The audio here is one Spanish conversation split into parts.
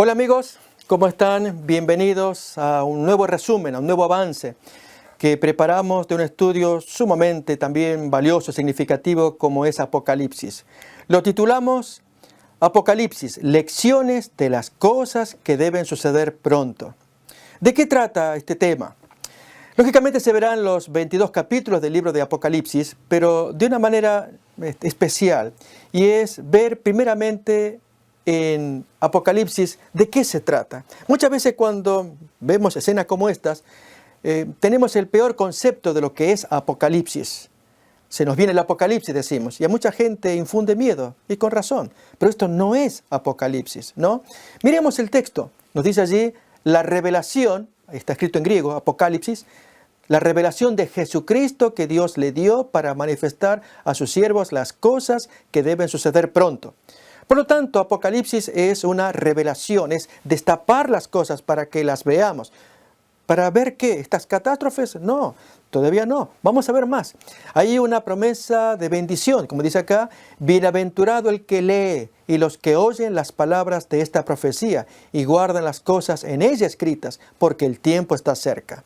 Hola amigos, ¿cómo están? Bienvenidos a un nuevo resumen, a un nuevo avance que preparamos de un estudio sumamente también valioso, significativo como es Apocalipsis. Lo titulamos Apocalipsis, lecciones de las cosas que deben suceder pronto. ¿De qué trata este tema? Lógicamente se verán los 22 capítulos del libro de Apocalipsis, pero de una manera especial, y es ver primeramente en Apocalipsis de qué se trata. Muchas veces cuando vemos escenas como estas, tenemos el peor concepto de lo que es Apocalipsis. Se nos viene el Apocalipsis, decimos, y a mucha gente infunde miedo, y con razón. Pero esto no es Apocalipsis, ¿no? Miremos el texto. Nos dice allí la revelación, está escrito en griego, Apocalipsis, la revelación de Jesucristo que Dios le dio para manifestar a sus siervos las cosas que deben suceder pronto. Por lo tanto, Apocalipsis es una revelación, es destapar las cosas para que las veamos. ¿Para ver qué? ¿Estas catástrofes? No, todavía no. Vamos a ver más. Hay una promesa de bendición, como dice acá, bienaventurado el que lee y los que oyen las palabras de esta profecía y guardan las cosas en ella escritas, porque el tiempo está cerca.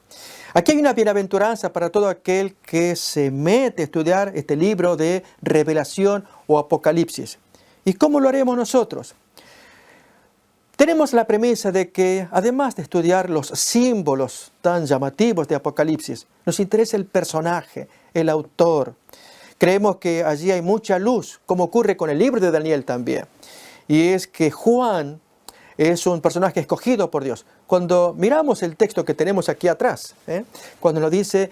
Aquí hay una bienaventuranza para todo aquel que se mete a estudiar este libro de revelación o Apocalipsis. ¿Y cómo lo haremos nosotros? Tenemos la premisa de que, además de estudiar los símbolos tan llamativos de Apocalipsis, nos interesa el personaje, el autor. Creemos que allí hay mucha luz, como ocurre con el libro de Daniel también. Y es que Juan es un personaje escogido por Dios. Cuando miramos el texto que tenemos aquí atrás, cuando nos dice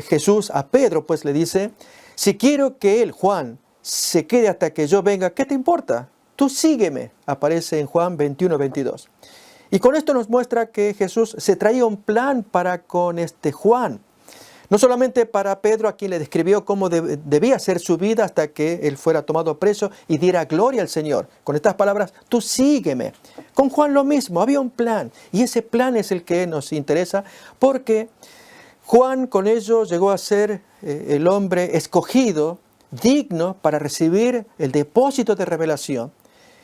Jesús a Pedro, pues le dice, si quiero que él, Juan, se quede hasta que yo venga, ¿qué te importa? Tú sígueme, aparece en Juan 21:22. Y con esto nos muestra que Jesús se traía un plan para con este Juan. No solamente para Pedro, a quien le describió cómo debía ser su vida hasta que él fuera tomado preso y diera gloria al Señor. Con estas palabras, tú sígueme. Con Juan lo mismo, había un plan. Y ese plan es el que nos interesa porque Juan con ello llegó a ser el hombre escogido, digno para recibir el depósito de revelación.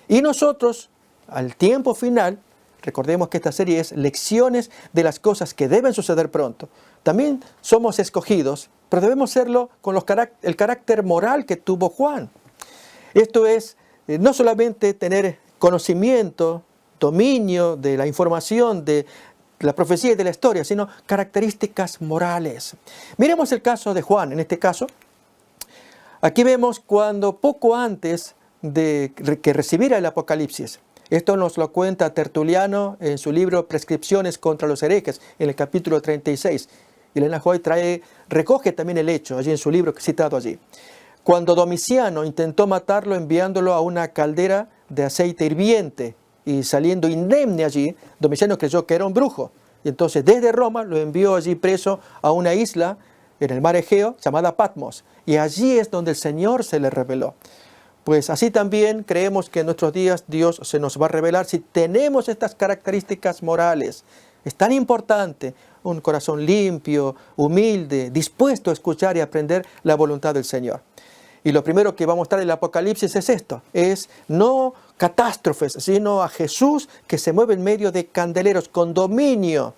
Y nosotros, al tiempo final, recordemos que esta serie es lecciones de las cosas que deben suceder pronto. También somos escogidos, pero debemos serlo con el carácter moral que tuvo Juan. Esto es, no solamente tener conocimiento, dominio de la información, de la profecía y de la historia, sino características morales. Miremos el caso de Juan, en este caso. Aquí vemos cuando poco antes de que recibiera el Apocalipsis, esto nos lo cuenta Tertuliano en su libro Prescripciones contra los herejes, en el capítulo 36. Y Elena White recoge también el hecho allí en su libro citado allí. Cuando Domiciano intentó matarlo enviándolo a una caldera de aceite hirviente y saliendo indemne allí, Domiciano creyó que era un brujo. Y entonces desde Roma lo envió allí preso a una isla en el mar Egeo llamada Patmos. Y allí es donde el Señor se le reveló. Pues así también creemos que en nuestros días Dios se nos va a revelar si tenemos estas características morales. Es tan importante un corazón limpio, humilde, dispuesto a escuchar y aprender la voluntad del Señor. Y lo primero que va a mostrar el Apocalipsis es esto, es no catástrofes, sino a Jesús que se mueve en medio de candeleros con dominio,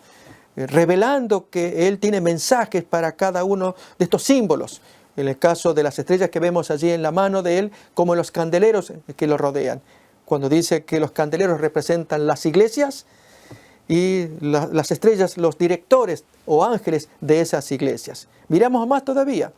revelando que Él tiene mensajes para cada uno de estos símbolos. En el caso de las estrellas que vemos allí en la mano de Él, como en los candeleros que lo rodean. Cuando dice que los candeleros representan las iglesias y las estrellas los directores o ángeles de esas iglesias. Miramos más todavía.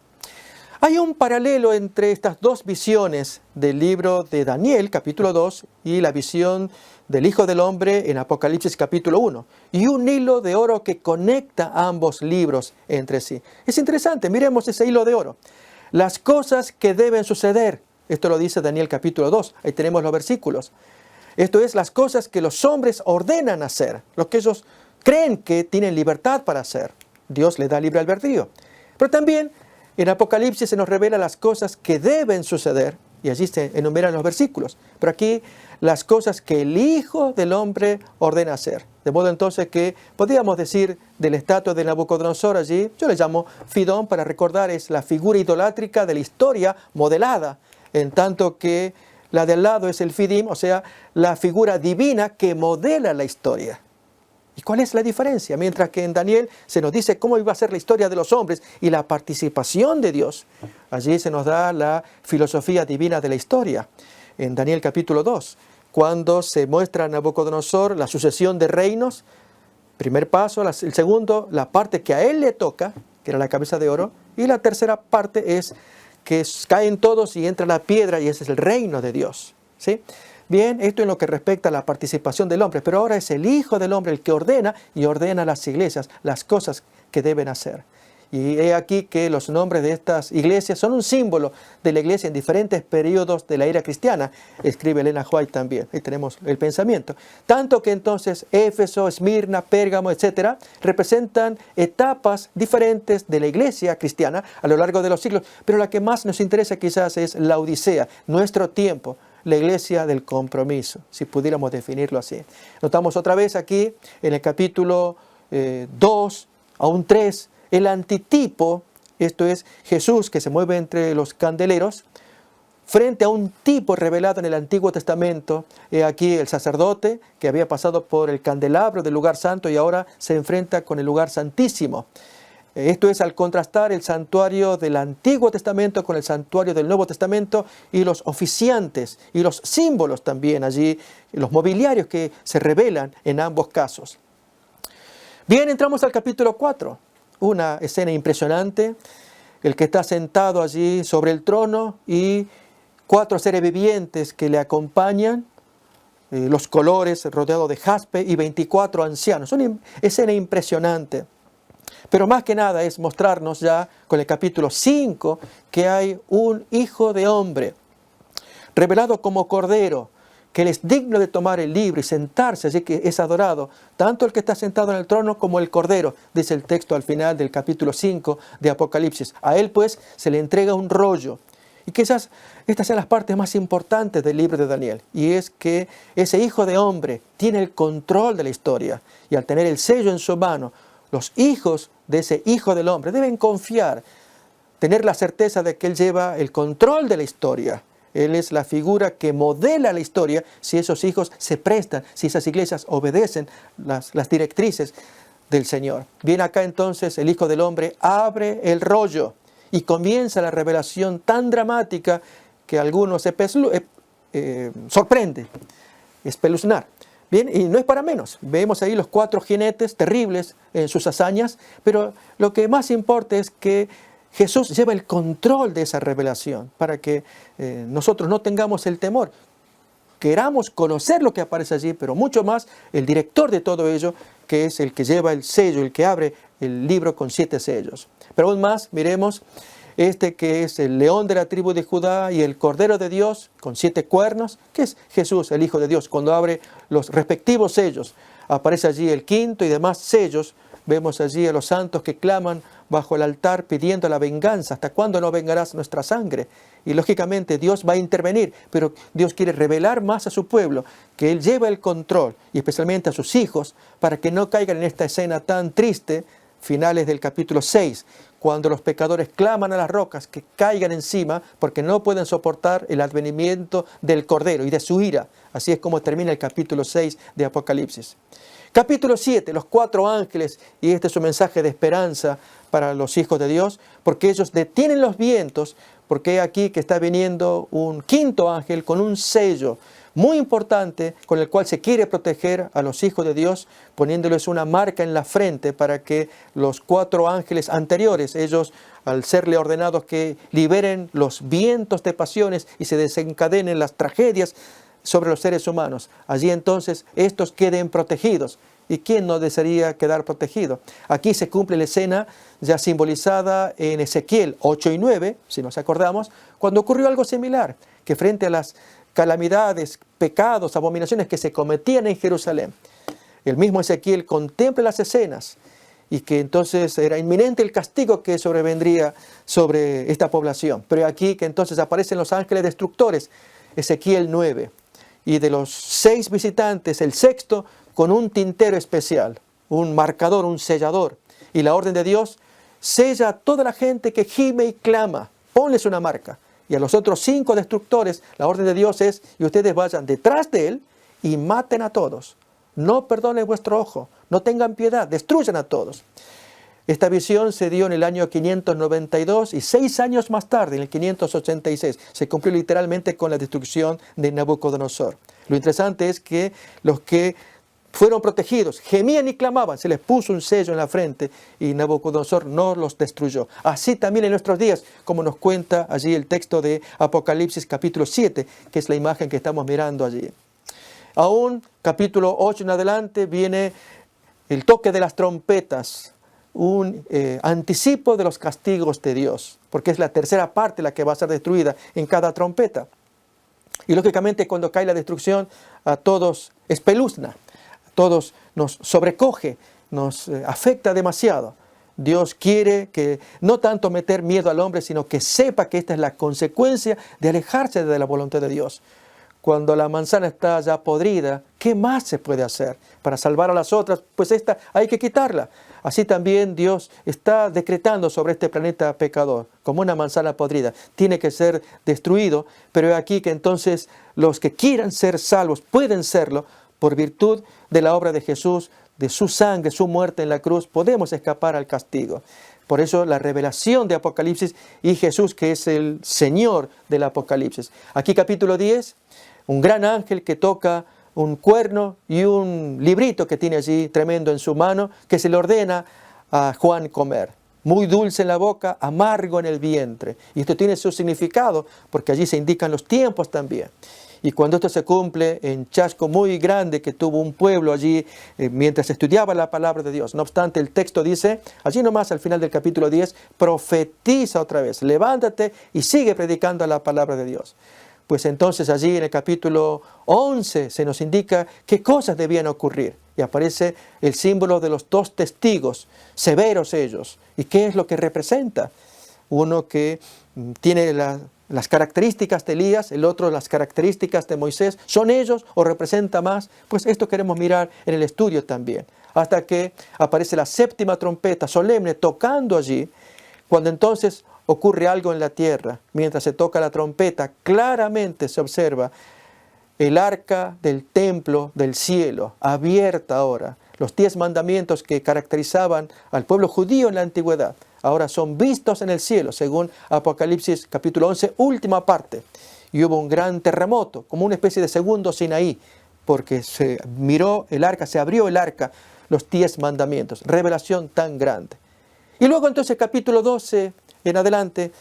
Hay un paralelo entre estas dos visiones del libro de Daniel, capítulo 2, y la visión del Hijo del Hombre en Apocalipsis, capítulo 1. Y un hilo de oro que conecta ambos libros entre sí. Es interesante, miremos ese hilo de oro. Las cosas que deben suceder. Esto lo dice Daniel, capítulo 2. Ahí tenemos los versículos. Esto es las cosas que los hombres ordenan hacer. Lo que ellos creen que tienen libertad para hacer. Dios les da libre albedrío. Pero también en Apocalipsis se nos revela las cosas que deben suceder, y allí se enumeran los versículos. Pero aquí las cosas que el Hijo del Hombre ordena hacer. De modo entonces que podríamos decir de la estatua de Nabucodonosor allí, yo le llamo Fidón para recordar, es la figura idolátrica de la historia modelada, en tanto que La de al lado es el Fidim, o sea, la figura divina que modela la historia. ¿Y cuál es la diferencia? Mientras que en Daniel se nos dice cómo iba a ser la historia de los hombres y la participación de Dios, allí se nos da la filosofía divina de la historia. En Daniel capítulo 2, cuando se muestra a Nabucodonosor la sucesión de reinos, primer paso, el segundo, la parte que a él le toca, que era la cabeza de oro, y la tercera parte es que caen todos y entra la piedra y ese es el reino de Dios, ¿sí? Bien, esto en lo que respecta a la participación del hombre, pero ahora es el Hijo del Hombre el que ordena y ordena a las iglesias las cosas que deben hacer. Y he aquí que los nombres de estas iglesias son un símbolo de la iglesia en diferentes periodos de la era cristiana, escribe Elena White también. Ahí tenemos el pensamiento. Tanto que entonces Éfeso, Esmirna, Pérgamo, etcétera, representan etapas diferentes de la iglesia cristiana a lo largo de los siglos, pero la que más nos interesa quizás es la Odisea, nuestro tiempo, la iglesia del compromiso, si pudiéramos definirlo así. Notamos otra vez aquí en el capítulo 2, aún 3, el antitipo, esto es Jesús que se mueve entre los candeleros, frente a un tipo revelado en el Antiguo Testamento. He aquí el sacerdote que había pasado por el candelabro del lugar santo y ahora se enfrenta con el lugar santísimo. Esto es al contrastar el santuario del Antiguo Testamento con el santuario del Nuevo Testamento y los oficiantes y los símbolos también allí, los mobiliarios que se revelan en ambos casos. Bien, entramos al capítulo 4. Una escena impresionante, el que está sentado allí sobre el trono y 4 seres vivientes que le acompañan, los colores rodeados de jaspe y 24 ancianos. Una escena impresionante. Pero más que nada es mostrarnos ya con el capítulo 5 que hay un hijo de hombre, revelado como cordero, que él es digno de tomar el libro y sentarse, así que es adorado, tanto el que está sentado en el trono como el cordero, dice el texto al final del capítulo 5 de Apocalipsis. A él pues se le entrega un rollo. Y quizás estas sean las partes más importantes del libro de Daniel, y es que ese hijo de hombre tiene el control de la historia, y al tener el sello en su mano, los hijos de ese hijo del hombre deben confiar, tener la certeza de que él lleva el control de la historia. Él es la figura que modela la historia si esos hijos se prestan, si esas iglesias obedecen las directrices del Señor. Bien, acá entonces el Hijo del Hombre abre el rollo y comienza la revelación tan dramática que a algunos sorprende, espeluznar. Bien, y no es para menos. Vemos ahí los 4 jinetes terribles en sus hazañas, pero lo que más importa es que Jesús lleva el control de esa revelación para que nosotros no tengamos el temor. Queramos conocer lo que aparece allí, pero mucho más el director de todo ello, que es el que lleva el sello, el que abre el libro con 7 sellos. Pero aún más, miremos este que es el león de la tribu de Judá y el Cordero de Dios con 7 cuernos, que es Jesús, el Hijo de Dios. Cuando abre los respectivos sellos, aparece allí el 5.º y demás sellos. Vemos allí a los santos que claman bajo el altar pidiendo la venganza. ¿Hasta cuándo no vengarás nuestra sangre? Y lógicamente Dios va a intervenir, pero Dios quiere revelar más a su pueblo, que Él lleva el control, y especialmente a sus hijos, para que no caigan en esta escena tan triste, finales del capítulo 6, cuando los pecadores claman a las rocas que caigan encima porque no pueden soportar el advenimiento del Cordero y de su ira. Así es como termina el capítulo 6 de Apocalipsis. Capítulo 7, los 4 ángeles, y este es un mensaje de esperanza para los hijos de Dios, porque ellos detienen los vientos, porque aquí que está viniendo un 5.º ángel con un sello muy importante con el cual se quiere proteger a los hijos de Dios, poniéndoles una marca en la frente para que los 4 ángeles anteriores, ellos al serle ordenados que liberen los vientos de pasiones y se desencadenen las tragedias sobre los seres humanos, allí entonces estos queden protegidos. ¿Y quién no desearía quedar protegido? Aquí se cumple la escena ya simbolizada en Ezequiel 8 y 9, si nos acordamos, cuando ocurrió algo similar, que frente a las calamidades, pecados, abominaciones que se cometían en Jerusalén, el mismo Ezequiel contempla las escenas y que entonces era inminente el castigo que sobrevendría sobre esta población. Pero aquí que entonces aparecen los ángeles destructores, Ezequiel 9. Y de los 6 visitantes, el 6.º con un tintero especial, un marcador, un sellador. Y la orden de Dios: sella a toda la gente que gime y clama, ponles una marca. Y a los otros 5 destructores, la orden de Dios es, y ustedes vayan detrás de él y maten a todos. No perdonen vuestro ojo, no tengan piedad, destruyan a todos. Esta visión se dio en el año 592 y 6 años más tarde, en el 586, se cumplió literalmente con la destrucción de Nabucodonosor. Lo interesante es que los que fueron protegidos, gemían y clamaban, se les puso un sello en la frente y Nabucodonosor no los destruyó. Así también en nuestros días, como nos cuenta allí el texto de Apocalipsis capítulo 7, que es la imagen que estamos mirando allí. Aún capítulo 8 en adelante viene el toque de las trompetas, un anticipo de los castigos de Dios, porque es la tercera parte la que va a ser destruida en cada trompeta. Y lógicamente cuando cae la destrucción a todos espeluzna, a todos nos sobrecoge, nos afecta demasiado. Dios quiere que no tanto meter miedo al hombre, sino que sepa que esta es la consecuencia de alejarse de la voluntad de Dios. Cuando la manzana está ya podrida, ¿qué más se puede hacer para salvar a las otras? Pues esta hay que quitarla. Así también Dios está decretando sobre este planeta pecador, como una manzana podrida. Tiene que ser destruido, pero es aquí que entonces los que quieran ser salvos pueden serlo por virtud de la obra de Jesús, de su sangre, su muerte en la cruz. Podemos escapar al castigo. Por eso la revelación de Apocalipsis y Jesús, que es el Señor del Apocalipsis. Aquí capítulo 10, un gran ángel que toca un cuerno y un librito que tiene allí tremendo en su mano, que se le ordena a Juan comer. Muy dulce en la boca, amargo en el vientre. Y esto tiene su significado, porque allí se indican los tiempos también. Y cuando esto se cumple en chasco muy grande que tuvo un pueblo allí mientras estudiaba la palabra de Dios. No obstante, el texto dice, allí nomás al final del capítulo 10, profetiza otra vez, levántate y sigue predicando la palabra de Dios. Pues entonces allí en el capítulo 11 se nos indica qué cosas debían ocurrir. Y aparece el símbolo de los 2 testigos, severos ellos. ¿Y qué es lo que representa? Uno que tiene las características de Elías, el otro las características de Moisés. ¿Son ellos o representa más? Pues esto queremos mirar en el estudio también. Hasta que aparece la 7ª trompeta solemne tocando allí, cuando entonces ocurre algo en la tierra. Mientras se toca la trompeta, claramente se observa el arca del templo del cielo, abierta ahora. Los 10 mandamientos que caracterizaban al pueblo judío en la antigüedad, ahora son vistos en el cielo, según Apocalipsis capítulo 11, última parte. Y hubo un gran terremoto, como una especie de segundo Sinaí, porque se miró el arca, se abrió el arca, los 10 mandamientos. Revelación tan grande. Y luego entonces capítulo 12 en adelante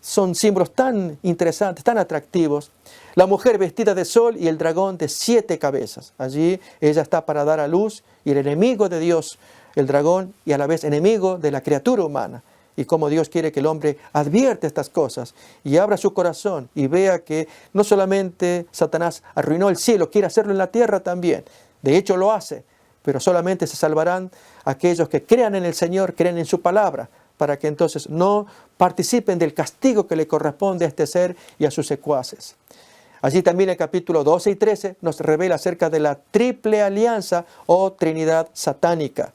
son símbolos tan interesantes, tan atractivos. La mujer vestida de sol y el dragón de 7 cabezas. Allí ella está para dar a luz y el enemigo de Dios, el dragón, y a la vez enemigo de la criatura humana. Y cómo Dios quiere que el hombre advierta estas cosas y abra su corazón y vea que no solamente Satanás arruinó el cielo, quiere hacerlo en la tierra también. De hecho lo hace, pero solamente se salvarán aquellos que crean en el Señor, crean en su palabra, para que entonces no participen del castigo que le corresponde a este ser y a sus secuaces. Allí también el capítulo 12 y 13 nos revela acerca de la triple alianza o Trinidad satánica.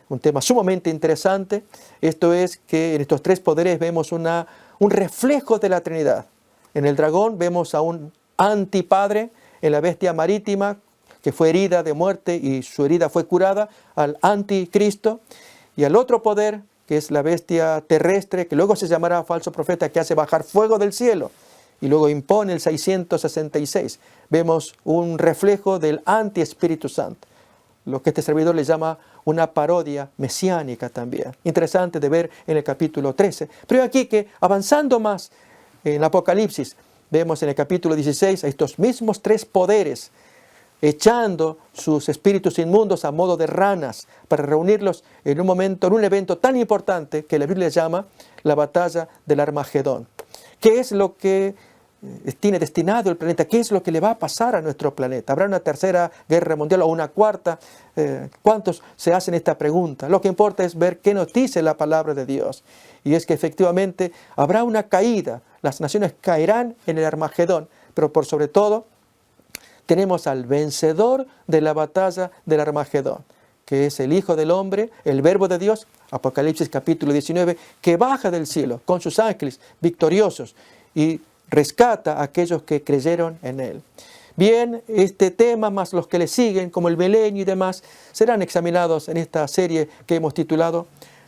Un tema sumamente interesante. Esto es que en estos 3 poderes vemos un reflejo de la Trinidad. En el dragón vemos a un antipadre, en la bestia marítima que fue herida de muerte y su herida fue curada, al anticristo, y al otro poder que es la bestia terrestre, que luego se llamará falso profeta, que hace bajar fuego del cielo y luego impone el 666. Vemos un reflejo del anti-Espíritu Santo, lo que este servidor le llama una parodia mesiánica también. Interesante de ver en el capítulo 13. Pero aquí que avanzando más en Apocalipsis, vemos en el capítulo 16 a estos mismos 3 poderes echando sus espíritus inmundos a modo de ranas para reunirlos en un momento, en un evento tan importante que la Biblia llama la batalla del Armagedón. ¿Qué es lo que tiene destinado el planeta? ¿Qué es lo que le va a pasar a nuestro planeta? ¿Habrá una tercera guerra mundial o una cuarta? ¿Cuántos se hacen esta pregunta? Lo que importa es ver qué nos dice la palabra de Dios. Y es que efectivamente habrá una caída. Las naciones caerán en el Armagedón, pero por sobre todo tenemos al vencedor de la batalla del Armagedón, que es el Hijo del Hombre, el Verbo de Dios, Apocalipsis capítulo 19, que baja del cielo con sus ángeles victoriosos y rescata a aquellos que creyeron en Él. Bien, este tema más los que le siguen, como el milenio y demás, serán examinados en esta serie que hemos titulado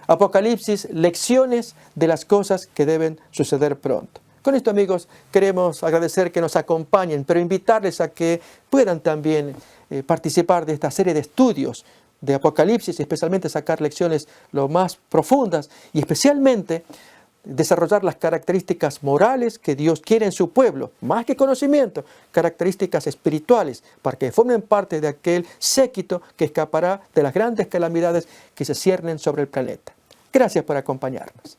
Apocalipsis, lecciones de las cosas que deben suceder pronto. Con esto, amigos, queremos agradecer que nos acompañen, pero invitarles a que puedan también participar de esta serie de estudios de Apocalipsis, especialmente sacar lecciones lo más profundas y especialmente desarrollar las características morales que Dios quiere en su pueblo, más que conocimiento, características espirituales, para que formen parte de aquel séquito que escapará de las grandes calamidades que se ciernen sobre el planeta. Gracias por acompañarnos.